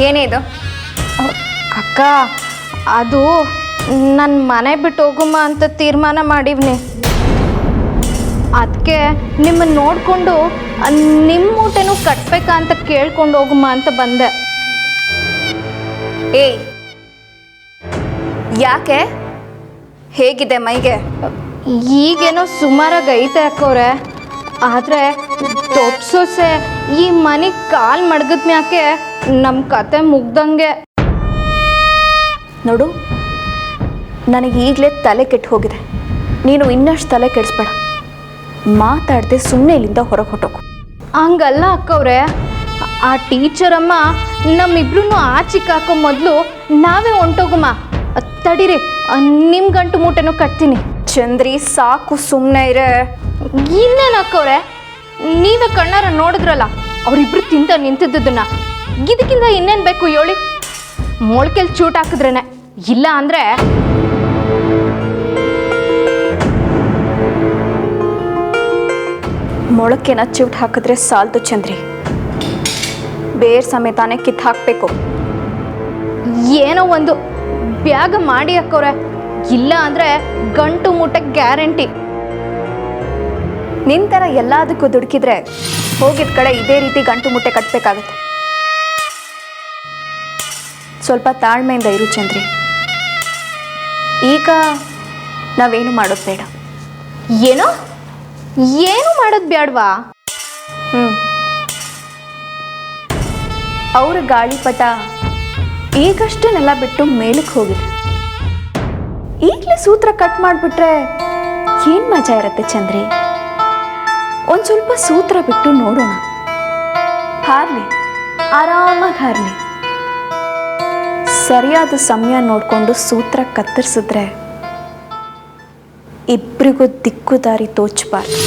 ಏನೇ ಇದು? ಅಕ್ಕ, ಅದು ನನ್ನ ಮನೆ ಬಿಟ್ಟು ಹೋಗುಮ್ಮ ಅಂತ ತೀರ್ಮಾನ ಮಾಡಿವ್ನಿ. ಅದಕ್ಕೆ ನಿಮ್ಮನ್ನು ನೋಡಿಕೊಂಡು ನಿಮ್ಮ ಊಟನೂ ಕಟ್ಬೇಕಾ ಅಂತ ಕೇಳ್ಕೊಂಡು ಹೋಗುಮ್ಮ ಅಂತ ಬಂದೆ. ಏಯ್, ಯಾಕೆ? ಹೇಗಿದೆ ಮೈಗೆ? ಈಗೇನೋ ಸುಮಾರಾಗಿ ಐತೆ ಅಕ್ಕವ್ರೆ. ಆದರೆ ದೊಡ್ಡ ಸೊಸೆ ಈ ಮನೆಗೆ ಕಾಲು ಮಡಗದ್ಮ್ಯಾಕೆ ನಮ್ಮ ಕತೆ ಮುಗ್ದಂಗೆ. ನೋಡು, ನನಗೆ ಈಗಲೇ ತಲೆ ಕೆಟ್ಟು ಹೋಗಿದೆ. ನೀನು ಇನ್ನಷ್ಟು ತಲೆ ಕೆಡಿಸ್ಬೇಡ. ಮಾತಾಡದೆ ಸುಮ್ಮನೆ ಇಲ್ಲಿಂದ ಹೊರಗೆ ಹೊಟ್ಟೋಗು. ಹಂಗಲ್ಲ ಅಕ್ಕವ್ರೆ, ಆ ಟೀಚರಮ್ಮ ನಮ್ಮಿಬ್ರು ಆಚಿಗೆ ಹಾಕೋ ಮೊದಲು ನಾವೇ ಹೊಂಟೋಗಮ್ಮ. ತಡೀರಿ, ನಿಮ್ಮ ಗಂಟು ಮೂಟೆನೂ ಕಟ್ತೀನಿ. ಚಂದ್ರಿ, ಸಾಕು, ಸುಮ್ಮನೆ ಇರೇ. ಇನ್ನೇನು ಅಕ್ಕವ್ರೆ, ನೀವೇ ಕಣ್ಣಾರ ನೋಡಿದ್ರಲ್ಲ ಅವರಿಬ್ರು ತಿಂತ ನಿಂತಿದ್ದನ್ನ. ಇದಕ್ಕಿಂತ ಇನ್ನೇನು ಬೇಕು ಹೇಳಿ? ಮೊಳ್ಕೆಲ್ ಚೂಟ್ ಹಾಕಿದ್ರೇನೆ. ಇಲ್ಲ ಅಂದರೆ ಮೊಳಕೆನ ಚಿವ್ಟ್ ಹಾಕಿದ್ರೆ ಸಾಲ್ತು ಚಂದ್ರಿ, ಬೇರ್ ಸಮೇತಾನೆ ಕಿತ್ತು ಹಾಕಬೇಕು. ಏನೋ ಒಂದು ಬ್ಯಾಗ ಮಾಡಿ ಅಕ್ಕವ್ರೆ. ಇಲ್ಲ ಅಂದರೆ ಗಂಟು ಮೂಟೆ ಗ್ಯಾರಂಟಿ. ನಿನ್ನ ಥರ ಎಲ್ಲದಕ್ಕೂ ದುಡುಕಿದ್ರೆ ಹೋಗಿದ ಕಡೆ ಇದೇ ರೀತಿ ಗಂಟು ಮುಟ್ಟೆ ಕಟ್ಟಬೇಕಾಗತ್ತೆ. ಸ್ವಲ್ಪ ತಾಳ್ಮೆಯಿಂದ ಇರು ಚಂದ್ರಿ. ಈಗ ನಾವೇನು ಮಾಡೋದು ಬೇಡ. ಏನೋ ಏನು ಮಾಡೋದು ಬೇಡವಾ? ಅವ್ರ ಗಾಳಿಪಟ ಈಗಷ್ಟನ್ನೆಲ್ಲ ಬಿಟ್ಟು ಮೇಲಕ್ಕೆ ಹೋಗಿದೆ. ಈಗಲೇ ಸೂತ್ರ ಕಟ್ ಮಾಡಿಬಿಟ್ರೆ ಏನು ಮಜಾ ಇರುತ್ತೆ ಚಂದ್ರಿ? ಒಂದು ಸ್ವಲ್ಪ ಸೂತ್ರ ಬಿಟ್ಟು ನೋಡೋಣ. ಹಾರ್ಲಿ, ಆರಾಮಾಗಿ ಹಾರ್ಲಿ. ಸರಿಯಾದ ಸಮಯ ನೋಡಿಕೊಂಡು ಸೂತ್ರ ಕತ್ತರಿಸಿದ್ರೆ ಇಬ್ಬರಿಗೂ ದಿಕ್ಕು ದಾರಿ ತೋಚಬಾರ್ದು.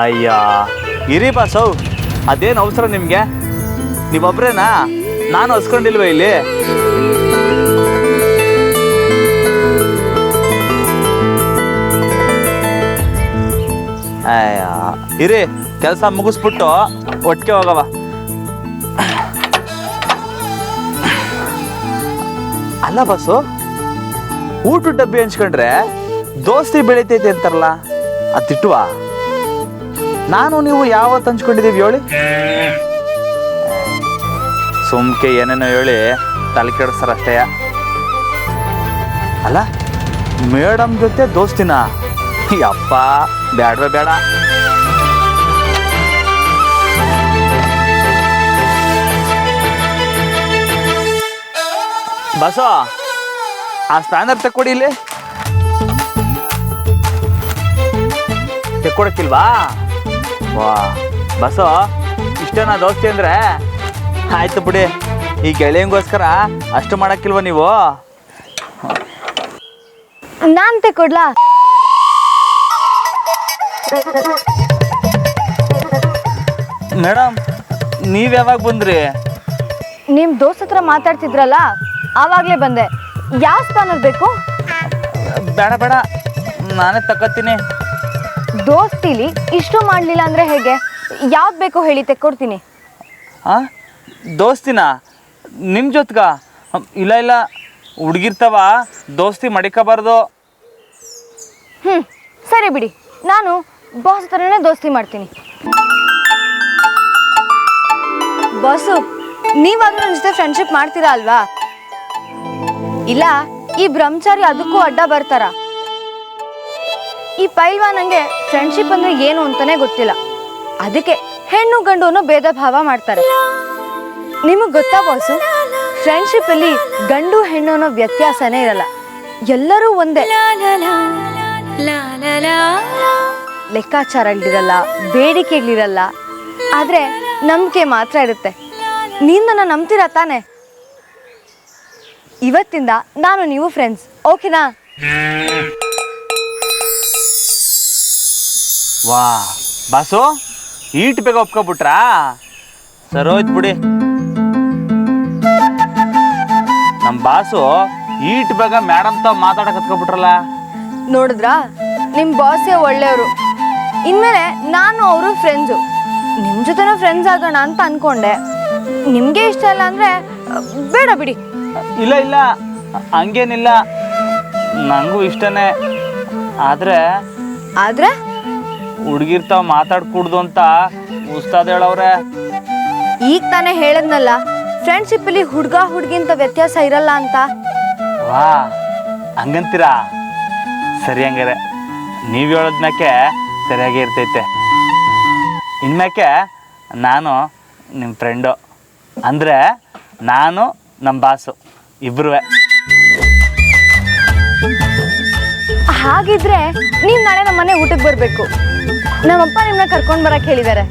ಅಯ್ಯ, ಇರಿ ಬಾಸು, ಅದೇನು ಅವಸರ ನಿಮಗೆ? ನೀವೊಬ್ರೇನಾ? ನಾನು ಹಸ್ಕೊಂಡಿಲ್ವ ಇಲ್ಲಿ? ಅಯ್ಯ, ಇರಿ, ಕೆಲಸ ಮುಗಿಸ್ಬಿಟ್ಟು ಒಟ್ಟಿಗೆ ಹೋಗವ. ಅಲ್ಲ ಬಾಸು, ಊಟ ಡಬ್ಬಿ ಹಂಚ್ಕೊಂಡ್ರೆ ದೋಸ್ತಿ ಬೆಳಿತೈತೆ ಅಂತಾರಲ್ಲ, ಅದು ತಿಟ್ಟುವ? ನಾನು ನೀವು ಯಾವತ್ತು ಹಂಚ್ಕೊಂಡಿದ್ದೀವಿ ಹೇಳಿ? ಸುಮ್ಕೆ ಏನೇನೋ ಹೇಳಿ ತಲೆ ಕೆಡಿಸ್ತಾರ ಅಷ್ಟೇ. ಅಲ್ಲ, ಮೇಡಮ್ ಜೊತೆ ದೋಸ್ತಿನ? ಯಪ್ಪ, ಬೇಡವೇ ಬೇಡ. ಬಸೋ, ಆ ಸ್ಪ್ಯಾನರ್ ತಕ್ಕೊಡಿ. ಇಲ್ಲಿ ತೆಕ್ಕೊಡಕ್ಕಿಲ್ವಾ? ವಾ ಬಸೋ, ಇಷ್ಟೇನಾ ದೋಸ್ತಿ ಅಂದರೆ? ಆಯ್ತು ಬಿಡಿ, ಈ ಗೆಳೆಯಂಗೋಸ್ಕರ ಅಷ್ಟು ಮಾಡೋಕ್ಕಿಲ್ವ ನೀವು? ನಾನು ತೆಕ್ಕೊಡ್ಲಾ? ಮೇಡಮ್, ನೀವು ಯಾವಾಗ ಬಂದ್ರಿ? ನಿಮ್ಮ ದೋಸ್ತ ಹತ್ರ ಮಾತಾಡ್ತಿದ್ರಲ್ಲ, ಆವಾಗಲೇ ಬಂದೆ. ಯಾವ ಸ್ಪಾನರ್ ಬೇಕು? ಬೇಡ ಬೇಡ, ನಾನೇ ತಗೋತೀನಿ. ದೋಸ್ತಿಲಿ ಇಷ್ಟು ಮಾಡಲಿಲ್ಲ ಅಂದರೆ ಹೇಗೆ? ಯಾವ್ದು ಬೇಕೋ ಹೇಳಿ, ತೆಕ್ಕೊಡ್ತೀನಿ. ಹಾಂ, ದೋಸ್ತಿನ ನಿಮ್ಮ ಜೊತೆಗ? ಇಲ್ಲ ಇಲ್ಲ, ಹುಡುಗಿರ್ತಾವ, ದೋಸ್ತಿ ಮಡಿಕೋಬಾರ್ದು. ಸರಿ ಬಿಡಿ, ನಾನು ಬಾಸ್ ಹತ್ರನೇ ದೋಸ್ತಿ ಮಾಡ್ತೀನಿ. ಬಾಸು, ನೀವಾದ್ರೂ ನನ್ನ ಜೊತೆ ಫ್ರೆಂಡ್ಶಿಪ್ ಮಾಡ್ತೀರಾ ಅಲ್ವಾ? ಇಲ್ಲ ಈ ಬ್ರಹ್ಮಚಾರಿ ಅದಕ್ಕೂ ಅಡ್ಡ ಬರ್ತಾರ? ಈ ಪೈಲ್ವಾನಂಗೆ ಫ್ರೆಂಡ್ಶಿಪ್ ಅಂದ್ರೆ ಏನು ಅಂತಾನೆ ಗೊತ್ತಿಲ್ಲ. ಅದಕ್ಕೆ ಹೆಣ್ಣು ಗಂಡು ಅನ್ನೋ ಭೇದ ಭಾವ ಮಾಡ್ತಾರೆ. ನಿಮಗೆ ಗೊತ್ತಾ ಬಾಸು, ಫ್ರೆಂಡ್ಶಿಪ್ ಅಲ್ಲಿ ಗಂಡು ಹೆಣ್ಣು ಅನ್ನೋ ವ್ಯತ್ಯಾಸನೇ ಇರಲ್ಲ, ಎಲ್ಲರೂ ಒಂದೇ. ಲೆಕ್ಕಾಚಾರಗಳಿರಲ್ಲ, ಬೇಡಿಕೆಗಳಿರಲ್ಲ, ಆದ್ರೆ ನಂಬಿಕೆ ಮಾತ್ರ ಇರುತ್ತೆ. ನೀನು ನನ್ನ ನಂಬ್ತೀರಾ ತಾನೆ? ಇವತ್ತಿಂದ ನಾನು ನೀವು ಫ್ರೆಂಡ್ಸ್, ಓಕೆನಾ? ವಾ ಬಾಸು ಈಟ್ ಬೇಗ ಒಪ್ಕೊಬಿಟ್ರಾ? ಸರೋಯ್ತು ಬಿಡಿ. ನಮ್ಮ ಬಾಸು ಈಟ್ ಬೇಗ ಮೇಡಮ್ ತಾವ್ ಮಾತಾಡಕ್ ಹತ್ಕೊಬಿಟ್ರಲ್ಲ. ನೋಡಿದ್ರಾ, ನಿಮ್ಮ ಬಾಸೇ ಒಳ್ಳೆಯವರು. ಇನ್ಮೇಲೆ ನಾನು ಅವರು ಫ್ರೆಂಡ್ಸು. ನಿಮ್ಮ ಜೊತೆನೂ ಫ್ರೆಂಡ್ಸ್ ಆಗೋಣ ಅಂತ ಅನ್ಕೊಂಡೆ. ನಿಮಗೆ ಇಷ್ಟ ಇಲ್ಲ ಅಂದರೆ ಬೇಡ ಬಿಡಿ. ಇಲ್ಲ ಇಲ್ಲ ಹಂಗೇನಿಲ್ಲ, ನನಗೂ ಇಷ್ಟನೇ. ಆದರೆ ಆದರೆ ಹುಡುಗಿರ್ತಾವ ಮಾತಾಡ್ಕೂಡ್ದು ಅಂತ ಉಸ್ತಾದ್ ಹೇಳವ್ರೆ. ಈಗ ತಾನೇ ಹೇಳದ್ನಲ್ಲ, ಫ್ರೆಂಡ್ಶಿಪ್ಪಲ್ಲಿ ಹುಡುಗ ಹುಡುಗಿಂತ ವ್ಯತ್ಯಾಸ ಇರಲ್ಲ ಅಂತ. ವಾ ಹಂಗಂತೀರಾ? ಸರಿ, ಹಂಗಾರೆ ನೀವು ಹೇಳೋದ್ಮ್ಯಾಕೆ ಸರಿಯಾಗಿ ಇರ್ತೈತೆ. ಇನ್ಮ್ಯಾಕೆ ನಾನು ನಿಮ್ಮ ಫ್ರೆಂಡು, ಅಂದರೆ ನಾನು ನಮ್ಮ ಬಾಸು ಇಬ್ಬರೂ. ಹಾಗಿದ್ರೆ ನೀವು ನಾಳೆ ನಮ್ಮ ಮನೆ ಊಟಕ್ಕೆ ಬರಬೇಕು. ನಮ್ಮಪ್ಪ ನಿಮ್ಮನ್ನ ಕರ್ಕೊಂಡು ಬರಕ್ಕೆ ಹೇಳಿದ್ದಾರೆ.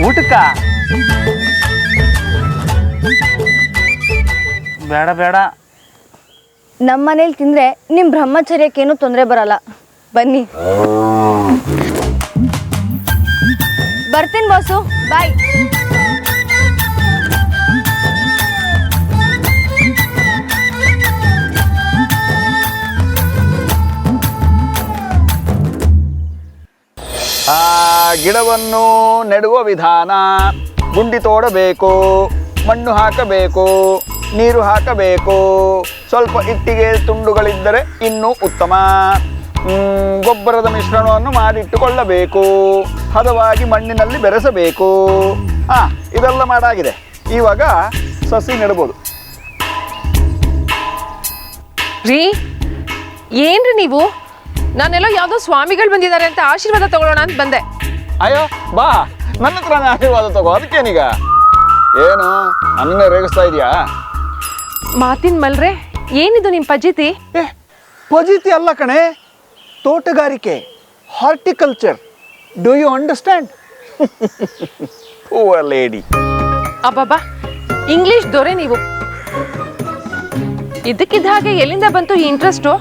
ಊಟಕ್ಕ? ಬೇಡ ಬೇಡ. ನಮ್ಮ ಮನೇಲಿ ತಿಂದರೆ ನಿಮ್ಮ ಬ್ರಹ್ಮಚರ್ಯಕ್ಕೇನು ತೊಂದರೆ ಬರಲ್ಲ. ಬನ್ನಿ. ಬರ್ತೀನಿ ಬಾಸು, ಬಾಯ್. ಗಿಡವನ್ನು ನೆಡುವ ವಿಧಾನ: ಗುಂಡಿ ತೋಡಬೇಕು, ಮಣ್ಣು ಹಾಕಬೇಕು, ನೀರು ಹಾಕಬೇಕು, ಸ್ವಲ್ಪ ಇಟ್ಟಿಗೆ ತುಂಡುಗಳಿದ್ದರೆ ಇನ್ನೂ ಉತ್ತಮ. ಗೊಬ್ಬರದ ಮಿಶ್ರಣವನ್ನು ಮಾಡಿಟ್ಟುಕೊಳ್ಳಬೇಕು, ಹದವಾಗಿ ಮಣ್ಣಿನಲ್ಲಿ ಬೆರೆಸಬೇಕು. ಇದೆಲ್ಲ ಮಾಡಾಗಿದೆ. ಇವಾಗ ಸಸಿ ನೆಡ್ಬೋದು. ರೀ, ಏನ್ರಿ ನೀವು? ನಾನೆಲ್ಲ ಯಾವುದೋ ಸ್ವಾಮಿಗಳು ಬಂದಿದ್ದಾರೆ ಅಂತ ಆಶೀರ್ವಾದ ತಗೊಳ್ಳೋಣ ಅಂತ ಬಂದೆ. ಅಯ್ಯೋ ಬಾ, ನನ್ನ ಹತ್ರನೇ ಆಶೀರ್ವಾದ ತಗೋ. ಅದಕ್ಕೇನೀಗ? ಏನು ನನ್ನನ್ನೇ ರೇಗಿಸ್ತಾ ಇದೆಯಾ? ಮಾತಿನ ಮಲ್ರೆ, ಏನಿದು ನಿಮ್ಮ ಪಜಿತಿ? ಪಜಿತಿ ಅಲ್ಲ ಕಣೆ, ತೋಟಗಾರಿಕೆ, horticulture. Do you understand? Poor lady. ಅಬ್ಬಬ್ಬಾ, ಇಂಗ್ಲಿಷ್ ದೊರೆ ನೀವು. ಇದಕ್ಕಿದ್ದ ಹಾಗೆ ಎಲ್ಲಿಂದ ಬಂತು ಈ ಇಂಟ್ರೆಸ್ಟು?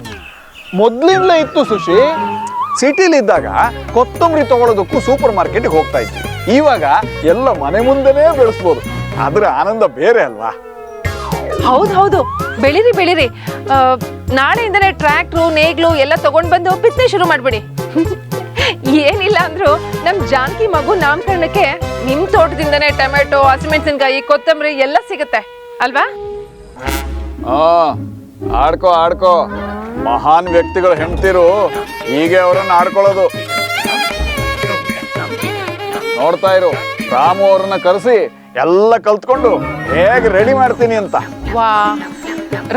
ಮೊದ್ಲಿಂದಲೇ ಇತ್ತು ಸುಶಿ. ಸಿಟಿಲಿದ್ದಾಗ ಕೊತ್ತಂಬರಿ ತಗೊಳ್ಳೋದಕ್ಕೂ ಸೂಪರ್ ಮಾರ್ಕೆಟ್ಗೆ ಹೋಗ್ತಾ ಇದ್ವಿ. ಇವಾಗ ಎಲ್ಲ ಮನೆ ಮುಂದೆನೇ ಬೆಳೆಸ್ಬೋದು. ಅದರ ಆನಂದ ಬೇರೆ ಅಲ್ವಾ? ಹೌದು, ಬೆಳಿರಿ ಬೆಳಿರಿ. ನಾಳೆಯಿಂದಲೇ ಟ್ರ್ಯಾಕ್ಟ್ರು, ನೇಗ್ಲು ಎಲ್ಲ ತಗೊಂಡು ಬಂದು ಬಿತ್ತನೆ ಶುರು ಮಾಡ್ಬಿಡಿ. ಏನಿಲ್ಲ ಅಂದ್ರು ನಮ್ಮ ಜಾನಕಿ ಮಗು ನಾಮಕರಣಕ್ಕೆ ನಿಮ್ಮ ತೋಟದಿಂದನೇ ಟೊಮೆಟೊ, ಹಸಿಮೆಣಸಿನಕಾಯಿ, ಕೊತ್ತಂಬರಿ ಎಲ್ಲ ಸಿಗುತ್ತೆ ಅಲ್ವಾ? ಆಡ್ಕೋ. ಮಹಾನ್ ವ್ಯಕ್ತಿಗಳು ಹೆಂಡ್ತಿರು ಹೀಗೆ ಅವರನ್ನು ಆಡ್ಕೊಳ್ಳೋದು. ನೋಡ್ತಾ ಇರು, ರಾಮು ಅವ್ರನ್ನ ಕರೆಸಿ ಎಲ್ಲ ಕಲ್ತ್ಕೊಂಡು ಹೇಗೆ ರೆಡಿ ಮಾಡ್ತೀನಿ ಅಂತ. ವಾ,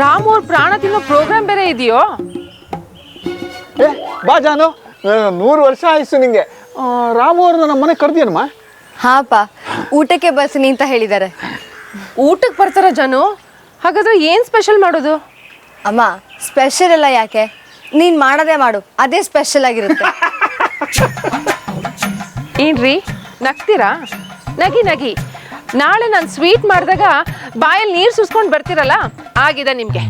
ರಾಮು ಅವ್ರ ಪ್ರಾಣ ತಿನ್ನೋ ಪ್ರೋಗ್ರಾಮ್ ಬೇರೆ ಇದೆಯೋ? ಬಾ ಜಾನು, 100 ವರ್ಷ ಆಯ್ತು ನಿಂಗೆ. ರಾಮು ಅವ್ರನ್ನ ನಮ್ಮ ಮನೆ ಕರ್ದಿಯನಮ್ಮ? ಹಾಪ, ಊಟಕ್ಕೆ ಬರ್ತೀನಿ ಅಂತ ಹೇಳಿದ್ದಾರೆ. ಊಟಕ್ಕೆ ಬರ್ತಾರ ಜಾನು? ಹಾಗಾದ್ರೆ ಏನ್ ಸ್ಪೆಷಲ್ ಮಾಡೋದು? ಅಮ್ಮ, ಸ್ಪೆಷಲ್ ಎಲ್ಲ ಯಾಕೆ, ನೀನು ಮಾಡೋದೇ ಮಾಡು, ಅದೇ ಸ್ಪೆಷಲ್ ಆಗಿರುತ್ತೆ. ಏನ್ರಿ ನಗ್ತೀರಾ? ನಗಿ. ನಾಳೆ ನಾನು ಸ್ವೀಟ್ ಮಾಡಿದಾಗ ಬಾಯಲ್ಲಿ ನೀರು ಸುರಿಸ್ಕೊಂಡು ಬರ್ತೀರಲ್ಲ, ಆಗಿದೆ ನಿಮಗೆ.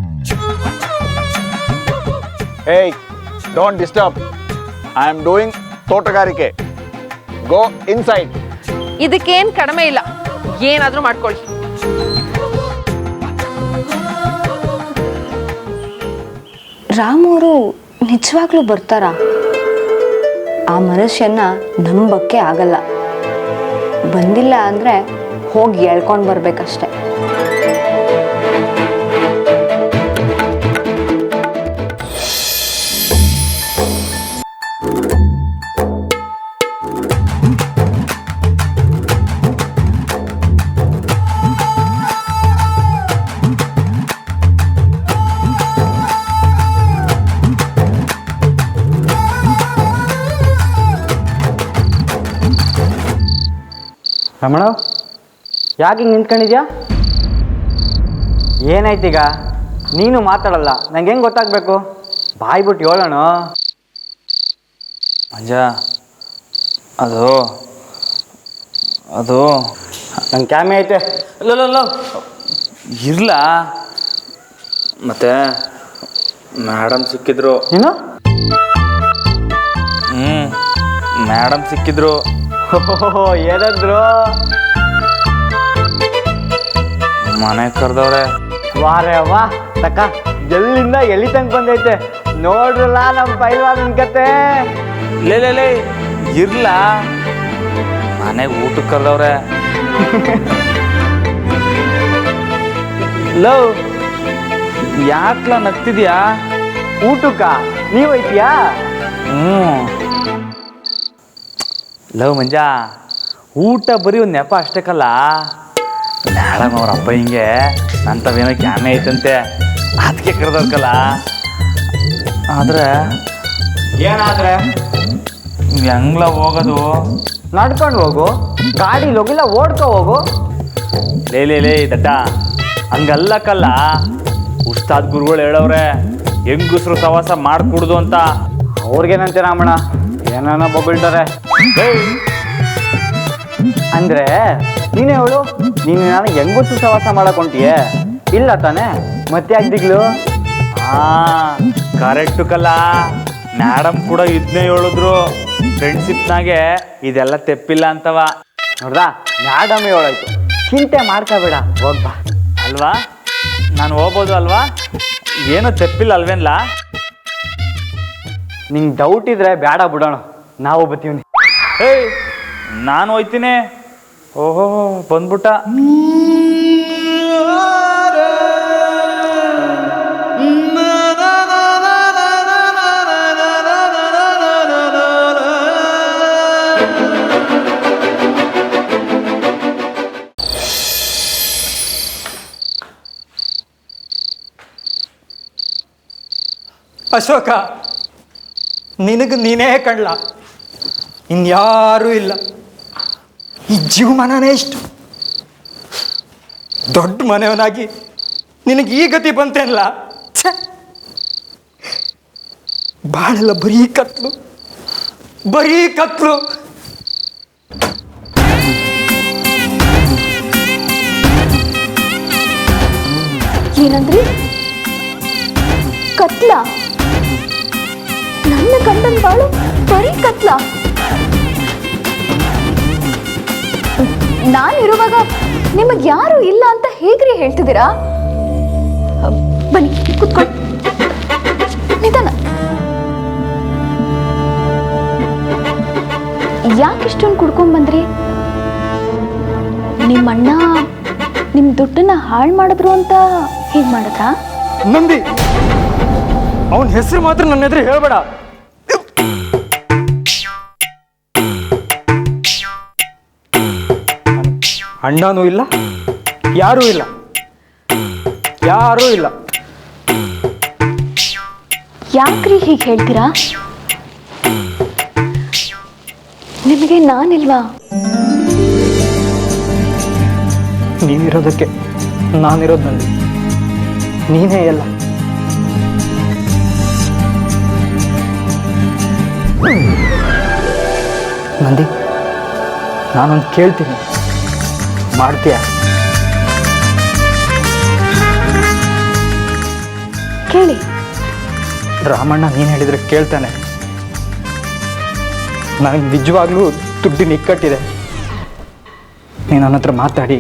ಏಯ್, don't disturb. I am doing ತೋಟಗಾರಿಕೆ. Go inside. ಇದಕ್ಕೇನು ಕಡಿಮೆ ಇಲ್ಲ, ಏನಾದರೂ ಮಾಡ್ಕೊಳ್ಳಿ. ರಾಮವರು ನಿಜವಾಗ್ಲೂ ಬರ್ತಾರಾ? ಆ ಮನುಷ್ಯನ ನಂಬಕ್ಕೆ ಆಗಲ್ಲ. ಬಂದಿಲ್ಲ ಅಂದರೆ ಹೋಗಿ ಎಳ್ಕೊಂಡು ಬರ್ಬೇಕಷ್ಟೆ. ರಮಣ, ಯಾಕೆ ಹಿಂಗೆ ನಿಂತ್ಕೊಂಡಿದ್ಯಾ? ಏನಾಯ್ತೀಗ? ನೀನು ಮಾತಾಡಲ್ಲ, ನಂಗೆ ಹೆಂಗೆ ಗೊತ್ತಾಗಬೇಕು? ಬಾಯ್ಬಿಟ್ಟು ಹೇಳೋಣ. ಅಜ್ಜ, ಅದು ನನ್ನ ಕ್ಯಾಮೆ ಐತೆ. ಇಲ್ಲ ಇರ್ಲಾ. ಮತ್ತೆ ಮೇಡಮ್ ಸಿಕ್ಕಿದ್ರು. ಏನು? ಮೇಡಮ್ ಸಿಕ್ಕಿದ್ರು. ಏನಂದ್ರು? ಮನೆ ಕರೆದವ್ರೆ. ವಾರೇ ವಾ ತಕ್ಕ, ಎಲ್ಲಿಂದ ಎಲ್ಲಿ ತನಕ ಬಂದೈತೆ ನೋಡ್ರಲ್ಲ ನಮ್ಮ ಪೈಲ್ವಾನನ್ ಕತೆ. ಲೇ ಇರ್ಲ, ಮನೆಗೆ ಊಟಕ್ಕೆ ಕರೆದವ್ರೆ. ಲವ್, ಯಾಕ್ಲ ನಗ್ತಿದ್ಯಾ? ಊಟಕ್ಕ ನೀವ್ ಐತಿಯಾ? ಲವ್ ಮಂಜ, ಊಟ ಬರೀ ಒಂದು ನೆಪ ಅಷ್ಟಕ್ಕಲ್ಲ. ಮೇಡಮ್ ಅವ್ರ ಅಪ್ಪ ಹಿಂಗೆ ನಂತವೇನೋ ಕ್ಯಾಮೆ ಐತಂತೆ, ಅದಕ್ಕೆ ಕರೆದವ್ರಕಲ್ಲ. ಆದ್ರೆ ಏನಾದ್ರೆ ಹೆಂಗ್ಲ ಹೋಗೋದು? ನಡ್ಕೊಂಡು ಹೋಗು, ಗಾಡಿಲಿ ಹೋಗಿಲ್ಲ ಓಡ್ಕೊ ಹೋಗು. ಲೇ ದಡ್ಡ, ಹಂಗಲ್ಲಕ್ಕಲ್ಲ. ಉಸ್ತಾದ್ ಗುರುಗಳು ಹೇಳವ್ರೆ ಹೆಂಗಸ್ರು ಸವಾಸ ಮಾಡ್ಕೂಡ್ದು ಅಂತ. ಅವ್ರಿಗೇನಂತೆ ರಾಮಣ್ಣ, ಏನಾನ ಬೊಗಳ್ತಾರೆ. ಅಂದ್ರೆ ನೀನೇ ಹೇಳು, ನೀನು ನಾನು ಹೆಂಗಸು ಸವಾಸ ಮಾಡಕ್ ಹೊಂಟಿಯೇ? ಇಲ್ಲ ತಾನೆ, ಮತ್ತೆ ಆಗ್ದಿಗ್ಲು. ಕರೆಕ್ಟು ಕಲ್ಲ. ಮೇಡಮ್ ಕೂಡ ಇದನ್ನೇ ಹೇಳಿದ್ರು, ಫ್ರೆಂಡ್ಶಿಪ್ನಾಗೆ ಇದೆಲ್ಲ ತೆಪ್ಪಿಲ್ಲ ಅಂತವ. ನೋಡ್ದಾ, ಮ್ಯಾಡಮ್ ಹೇಳಾಯ್ತು, ಚಿಂತೆ ಮಾಡ್ಕೋಬೇಡ, ಹೋಗ್ಬಾ. ಅಲ್ವಾ? ನಾನು ಹೋಗ್ಬೋದು ಅಲ್ವಾ? ಏನೋ ತೆಪ್ಪಿಲ್ಲ ಅಲ್ವೇನ್ಲ? ನಿಂಗೆ ಡೌಟ್ ಇದ್ರೆ ಬೇಡ ಬಿಡೋಣ, ನಾವು ಬತ್ತೀವಿ. ಏಯ್, ನಾನು ಹೋಯ್ತೀನಿ. ಓಹೋ, ಬಂದ್ಬಿಟ್ಟ. ಅಶೋಕ, ನಿನಗೆ ನೀನೇ ಕಣ್ಲ, ಇನ್ಯಾರೂ ಇಲ್ಲ. ಈ ಜೀವಮಾನನೇ ಇಷ್ಟು ದೊಡ್ಡ ಮನೆಯವನಾಗಿ ನಿನಗೆ ಈ ಗತಿ ಬಂತೇನಲ್ಲ. ಬಾಳೆಲ್ಲ ಬರೀ ಕತ್ಲು, ಬರೀ ಕತ್ಲು. ಏನಂದ್ರಿ? ಕತ್ಲ? ನನ್ನ ಗಂಡನ ಬಾಳು ಬರೀ ಕತ್ಲ? ನಾನಿರುವಾಗ ನಿಮಗೆ ಯಾರು ಇಲ್ಲ ಅಂತ ಹೇಗ್ರಿ ಹೇಳ್ತಿದ್ದೀರಾ? ಬನ್ನಿ ಕುತ್ಕೊಳ್ಳಿ, ನಿಧಾನ. ಯಾಕಿಷ್ಟೊಂದು ಕುಡ್ಕೊಂಡ್ ಬಂದ್ರಿ? ನಿಮ್ಮಣ್ಣ ನಿಮ್ಮ ದುಡ್ಡನ್ನ ಹಾಳು ಮಾಡಿದ್ರು ಅಂತ ಹೀಗೆ ಮಾಡಿದ್ರಾ? ನಂದಿ, ಅವನ ಹೆಸರು ಮಾತ್ರ ನನ್ನ ಎದುರು ಹೇಳ್ಬೇಡ. ಅಣ್ಣನೂ ಇಲ್ಲ, ಯಾರೂ ಇಲ್ಲ, ಯಾರೂ ಇಲ್ಲ. ಯಾಕ್ರಿ ಹೀಗೆ ಹೇಳ್ತೀರಾ? ನಿಮಗೆ ನಾನಿಲ್ವಾ? ನೀನಿರೋದಕ್ಕೆ ನಾನಿರೋದು ನಂದಿ, ನೀನೇ ಎಲ್ಲ. ನಂದಿ, ನಾನೊಂದು ಕೇಳ್ತೀನಿ, ಮಾಡ್ತೀಯ? ಕೇಳಿ. ರಾಮಣ್ಣ ನೀನು ಹೇಳಿದರೆ ಕೇಳ್ತಾನೆ. ನನಗೆ ನಿಜವಾಗ್ಲೂ ದುಡ್ಡಿನ ಇಕ್ಕಟ್ಟಿದೆ. ನೀನು ನನ್ನ ಹತ್ರ ಮಾತಾಡಿ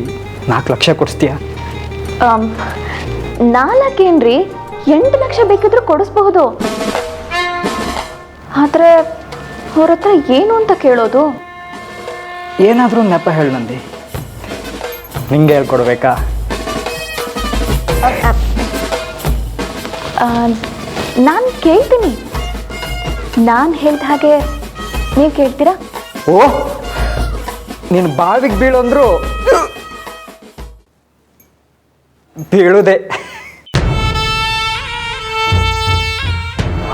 4 ಲಕ್ಷ ಕೊಡಿಸ್ತೀಯ? 4 ಏನ್ರಿ, 8 ಲಕ್ಷ ಬೇಕಿದ್ರೂ ಕೊಡಿಸ್ಬಹುದು. ಆದರೆ ಅವ್ರ ಹತ್ರ ಏನು ಅಂತ ಕೇಳೋದು? ಏನಾದರೂ ನೆಪ ಹೇಳು ನಂದಿ, ನಿಂಗೆ ಹೇಳ್ಕೊಡ್ಬೇಕಾ? ನಾನು ಕೇಳ್ತೀನಿ. ನಾನು ಹೇಳ್ದ ಹಾಗೆ ನೀವು ಕೇಳ್ತೀರಾ? ಓ, ನೀನು ಬಾವಿಗೆ ಬೀಳಂದ್ರು ಬೀಳುದೆ.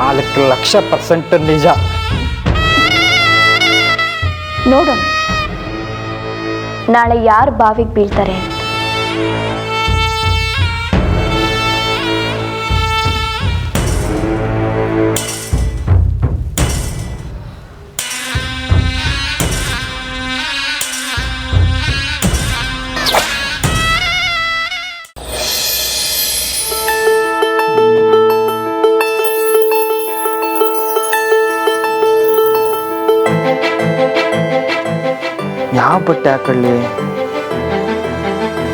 4 ಲಕ್ಷ % ನಿಜ. ನೋಡೋಣ ನಾಳೆ ಯಾರು ಬಾವಿಗೆ ಬೀಳ್ತಾರೆ ಅಂತ. ಬಟ್ಟೆ ಹಾಕೊಳ್ಳಿ?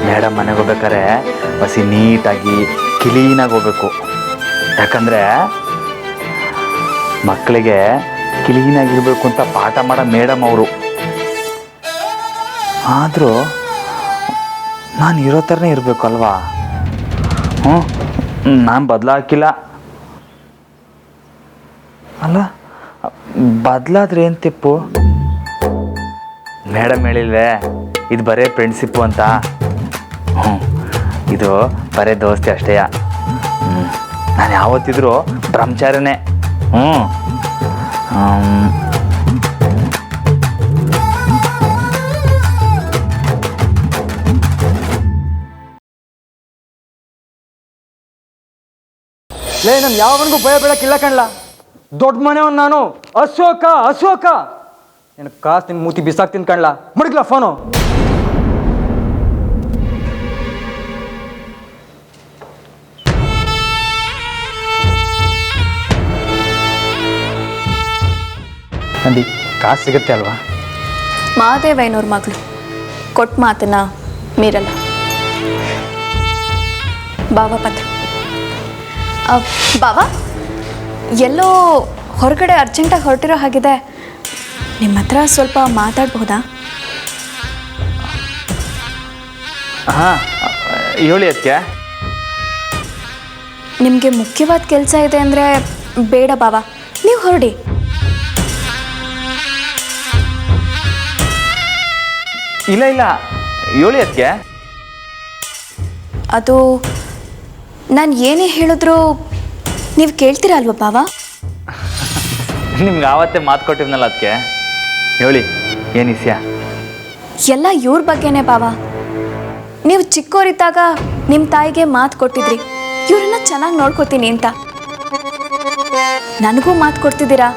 ಮೇಡಮ್ ಮನೆಗೆ ಹೋಗ್ಬೇಕಾರೆ ಬಸಿ ನೀಟಾಗಿ ಕ್ಲೀನಾಗಿ ಹೋಗ್ಬೇಕು. ಯಾಕಂದರೆ ಮಕ್ಕಳಿಗೆ ಕ್ಲೀನಾಗಿರ್ಬೇಕು ಅಂತ ಪಾಠ ಮಾಡೋ ಮೇಡಮ್ ಅವರು. ಆದರೂ ನಾನು ಇರೋ ಥರನೇ ಇರಬೇಕು ಅಲ್ವಾ? ನಾನು ಬದಲಾಕಿಲ್ಲ ಅಲ್ಲ. ಬದಲಾದ್ರೆ ಏನು ತಿಪ್ಪು? ಮೇಡಮ್ ಹೇಳಿಲ್ವೇ ಇದು ಬರೇ ಫ್ರೆಂಡ್ಶಿಪ್ಪು ಅಂತ? ಇದು ಬರೇ ದೋಸ್ತಿ ಅಷ್ಟೇ. ನಾನು ಯಾವತ್ತಿದ್ರೂ ಬ್ರಹ್ಮಚಾರಿನೇ. ಲೇ, ನಾನು ಯಾವನಿಗೂ ಭಯ ಬೀಳಕ್ಕಿಲ್ಲ ಕಣ್ಲ. ದೊಡ್ಡ ಮನೆಯವನ್ ನಾನು. ಅಶೋಕ ಅಶೋಕ ನಿನ್ನ ಕಾಸು ನಿನ್ನ ಮೂತಿ ಬಿಸಾಕ್ತೀನಿ ಕಣ್ಲ. ಮಡಗ್ಲ ಫೋನು. ನಂದಿ, ಕಾಸು ಸಿಗುತ್ತೆ ಅಲ್ವಾ? ಮಾದೇವಯ್ಯನವ್ರ ಮಗಳು ಕೊಟ್ಟ ಮಾತನ್ನ ಮೀರಲ್ಲ. ಬಾವ ಪತ್ರ. ಬಾವ ಎಲ್ಲೋ ಹೊರಗಡೆ ಅರ್ಜೆಂಟಾಗಿ ಹೊರಟಿರೋ ಹಾಗಿದೆ. ನಿಮ್ಮ ಹತ್ರ ಸ್ವಲ್ಪ ಮಾತಾಡಬಹುದಾ? ಹಾಂ, ಹೇಳಿ ಅದಕ್ಕೆ. ನಿಮಗೆ ಮುಖ್ಯವಾದ ಕೆಲಸ ಇದೆ ಅಂದರೆ ಬೇಡ ಬಾವ, ನೀವು ಹೊರಡಿ. ಇಲ್ಲ ಇಲ್ಲ, ಹೇಳಿ ಅದಕ್ಕೆ. ಅದು ನಾನು ಏನೇ ಹೇಳಿದ್ರು ನೀವು ಕೇಳ್ತೀರಾ ಅಲ್ವಾ ಬಾವ? ನಿಮ್ಗೆ ಆವತ್ತೇ ಮಾತು ಕೊಟ್ಟಿದ್ನಲ್ಲ ಅದಕ್ಕೆ. ಹೇಳಿ ಏನು ವಿಷಯ? ಎಲ್ಲ ಇವ್ರ ಬಗ್ಗೆನೇ ಬಾವ. ನೀವು ಚಿಕ್ಕವರಿದ್ದಾಗ ನಿಮ್ಮ ತಾಯಿಗೆ ಮಾತು ಕೊಟ್ಟಿದ್ರಿ ಇವ್ರನ್ನ ಚೆನ್ನಾಗಿ ನೋಡ್ಕೋತೀನಿ ಅಂತ. ನನಗೂ ಮಾತು ಕೊಡ್ತಿದ್ದೀರಾ.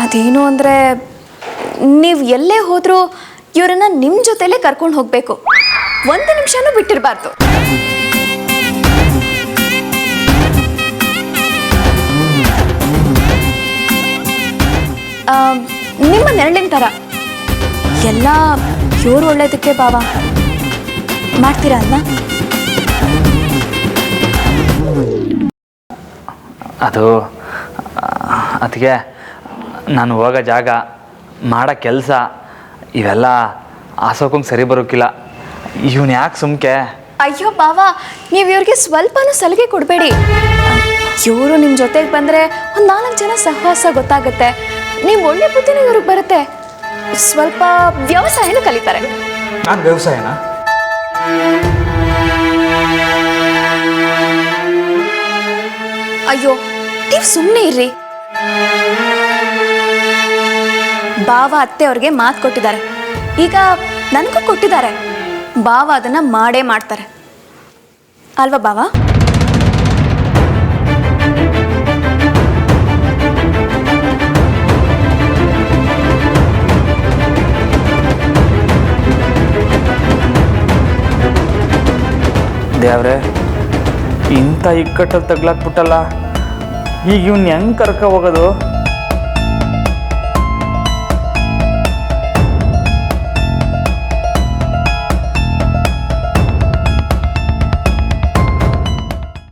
ಅದೇನು ಅಂದರೆ ನೀವು ಎಲ್ಲೇ ಹೋದರೂ ಇವರನ್ನ ನಿಮ್ಮ ಜೊತೆಲೇ ಕರ್ಕೊಂಡು ಹೋಗಬೇಕು. ಒಂದು ನಿಮಿಷನೂ ಬಿಟ್ಟಿರಬಾರ್ದು. ನಿಮ್ಮ ನೆರಳಿನ ಥರ ಎಲ್ಲ ಇವ್ರು ಒಳ್ಳೇದಕ್ಕೆ ಬಾವ. ಮಾಡ್ತೀರಾ ಅಲ್ವಾ? ಅದು ಅದಕ್ಕೆ ನಾನು ಹೋಗೋ ಜಾಗ, ಮಾಡೋ ಕೆಲಸ ಇವೆಲ್ಲ ಆಸೋಕಂಗೆ ಸರಿ ಬರೋಕ್ಕಿಲ್ಲ. ಇವನು ಯಾಕೆ ಸುಮ್ಕೆ? ಅಯ್ಯೋ ಬಾವ, ನೀವು ಇವ್ರಿಗೆ ಸ್ವಲ್ಪನೂ ಸಲಿಗೆ ಕೊಡಬೇಡಿ. ಇವರು ನಿಮ್ಮ ಜೊತೆಗೆ ಬಂದರೆ ಒಂದು 4 ಜನ ಸಹವಾಸ ಗೊತ್ತಾಗುತ್ತೆ. ನೀವು ಒಳ್ಳೆ ಬುದ್ಧಿನೂ ಇವ್ರಿಗೆ ಬರುತ್ತೆ. ಸ್ವಲ್ಪ ವ್ಯವಸಾಯನೂ ಕಲಿತಾರೆ. ನಾನು ವ್ಯವಸಾಯನ? ಅಯ್ಯೋ, ನೀವು ಸುಮ್ಮನೆ ಇರ್ರಿ. ಬಾವ ಅತ್ತೆ ಅವ್ರಿಗೆ ಮಾತು ಕೊಟ್ಟಿದ್ದಾರೆ. ಈಗ ನನಗೂ ಕೊಟ್ಟಿದ್ದಾರೆ. ಬಾವ ಅದನ್ನ ಮಾಡೇ ಮಾಡ್ತಾರೆ ಅಲ್ವಾ ಬಾವ? ದೇವ್ರೆ, ಇಂಥ ಇಕ್ಕಟ್ಟಲ್ಲಿ ತಗ್ಲಾಕ್ಬಿಟ್ಟಲ್ಲ. ಈಗ ಇವ್ನು ಹೆಂಗೆ ಕರ್ಕ ಹೋಗೋದು?